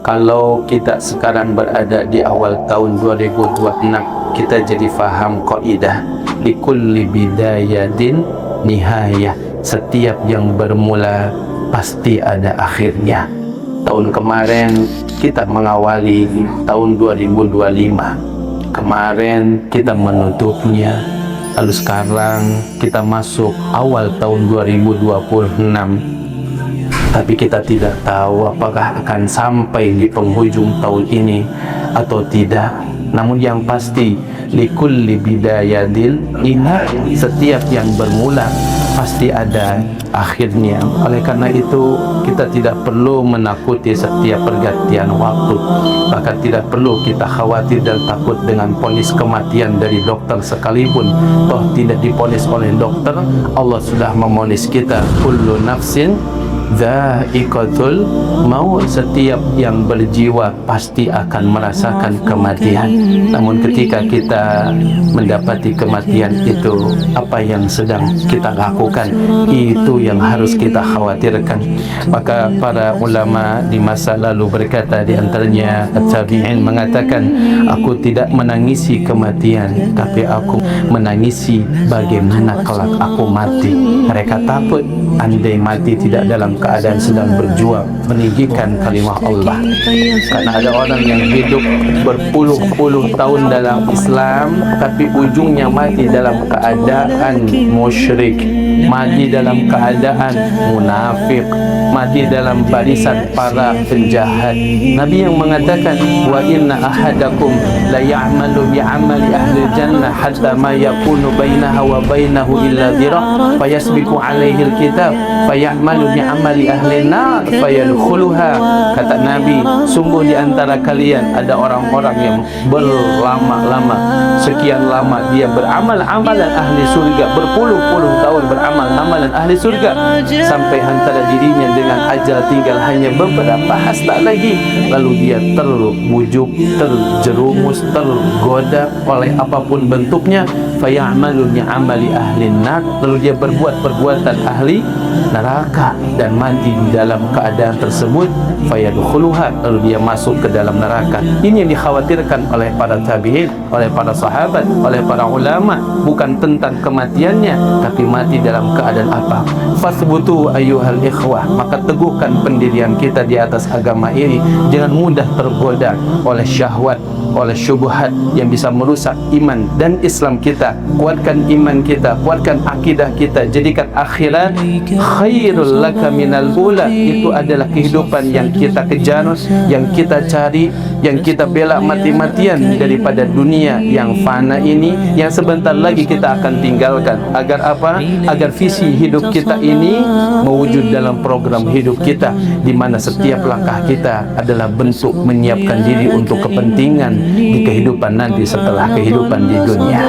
Kalau kita sekarang berada di awal tahun 2026, kita jadi faham kaidah likulli bidayatin nihayah. Setiap yang bermula pasti ada akhirnya. Tahun kemarin kita mengawali tahun 2025. Kemarin kita menutupnya. Lalu sekarang kita masuk awal tahun 2026. Tapi kita tidak tahu apakah akan sampai di penghujung tahun ini atau tidak. Namun yang pasti, likulli bidayatin nihayah, setiap yang bermula pasti ada akhirnya. Oleh karena itu, kita tidak perlu menakuti setiap pergantian waktu. Bahkan tidak perlu kita khawatir dan takut dengan vonis kematian dari dokter sekalipun. Toh tidak divonis oleh dokter, Allah sudah mevonis kita, kullu nafsin dha'iqatul maut. Setiap yang berjiwa pasti akan merasakan kematian. Namun ketika kita mendapati kematian itu, apa yang sedang kita lakukan, itu yang harus kita khawatirkan. Maka para ulama di masa lalu berkata, di antaranya at-tabi'in mengatakan, aku tidak menangisi kematian, tapi aku menangisi bagaimana kelak aku mati. Mereka takut andai mati tidak dalam keadaan sedang berjuang meninggikan kalimah Allah. Karena ada orang yang hidup berpuluh-puluh tahun dalam Islam, tapi ujungnya mati dalam keadaan musyrik, mati dalam keadaan munafik, mati dalam barisan para penjahat. Nabi yang mengatakan, wa inna ahadakum la ya'malu bi'amali ahli jannah hatta ma yakunu bainaha wa bainahu illa dhira' fayasbiqu alaihi alkitab fayamalu bi'amali ahli nar fayadkhuluha. Kata Nabi, sungguh di antara kalian ada orang-orang yang berlama-lama, sekian lama dia beramal amalan ahli surga, berpuluh-puluh tahun beramal amalan ahli surga, sampai antara dirinya dengan ajal tinggal hanya beberapa hasta lagi, lalu dia terbujuk, terjerumus, tergoda oleh apapun bentuknya, fayamalu bi'amali ahli nar, lalu dia berbuat perbuatan ahli neraka dan mati di dalam keadaan tersebut, fayadkhuluha, lalu dia masuk ke dalam neraka. Ini yang dikhawatirkan oleh para tabi'in, oleh para sahabat, oleh para ulama, bukan tentang kematiannya, tapi mati dalam keadaan apa. Fasbutu ayyuhal ikhwah, maka teguhkan pendirian kita di atas agama ini. Jangan mudah tergoda oleh syahwat, oleh syubhat yang bisa merusak iman dan Islam kita. Kuatkan iman kita, kuatkan akidah kita, jadikan akhirat khairul laka minal ula. Itu adalah kehidupan yang kita kejar, yang kita cari, yang kita bela mati-matian daripada dunia yang fana ini, yang sebentar lagi kita akan tinggalkan. Agar apa? Agar visi hidup kita ini mewujud dalam program hidup kita, di mana setiap langkah kita adalah bentuk menyiapkan diri untuk kepentingan di kehidupan nanti setelah kehidupan di dunia.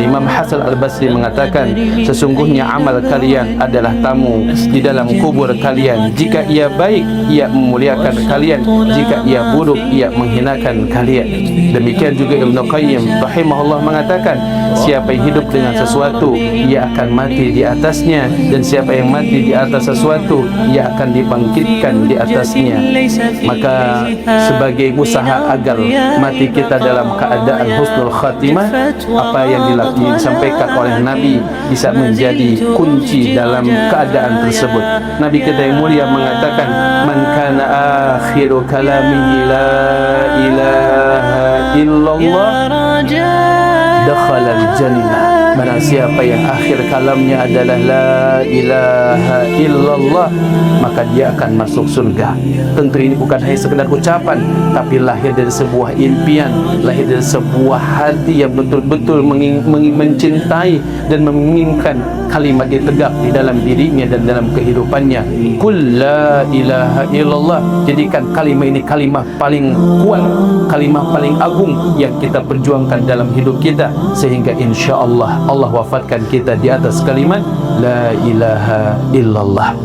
Imam Hasan Al-Basri mengatakan, sesungguhnya amal kalian adalah tamu di dalam kubur kalian. Jika ia baik, ia memuliakan kalian. Jika ia buruk, ia menghinakan kalian. Demikian juga Ibnu Qayyim rahimahullah mengatakan, siapa yang hidup dengan sesuatu, ia akan mati di atasnya, dan siapa yang mati di atas sesuatu, ia akan dibangkitkan di atasnya. Maka sebagai usaha agar mati kita dalam keadaan husnul khatimah, apa yang disampaikan oleh Nabi bisa menjadi kunci dalam keadaan tersebut. Nabi kita yang mulia mengatakan, man kana akhiru kalamihi la ilaha illallah dakhala al-jannah. Barang siapa yang akhir kalamnya adalah la ilaha illallah, maka dia akan masuk surga. Tentu ini bukan hanya sekedar ucapan, tapi lahir dari sebuah impian, lahir dari sebuah hati yang betul-betul mencintai dan menginginkan kalimat itu tegak di dalam dirinya dan dalam kehidupannya. Qul la ilaha illallah. Jadikan kalimat ini kalimat paling kuat, kalimat paling agung yang kita perjuangkan dalam hidup kita, sehingga insya Allah Allah wafatkan kita di atas kalimat la ilaha illallah.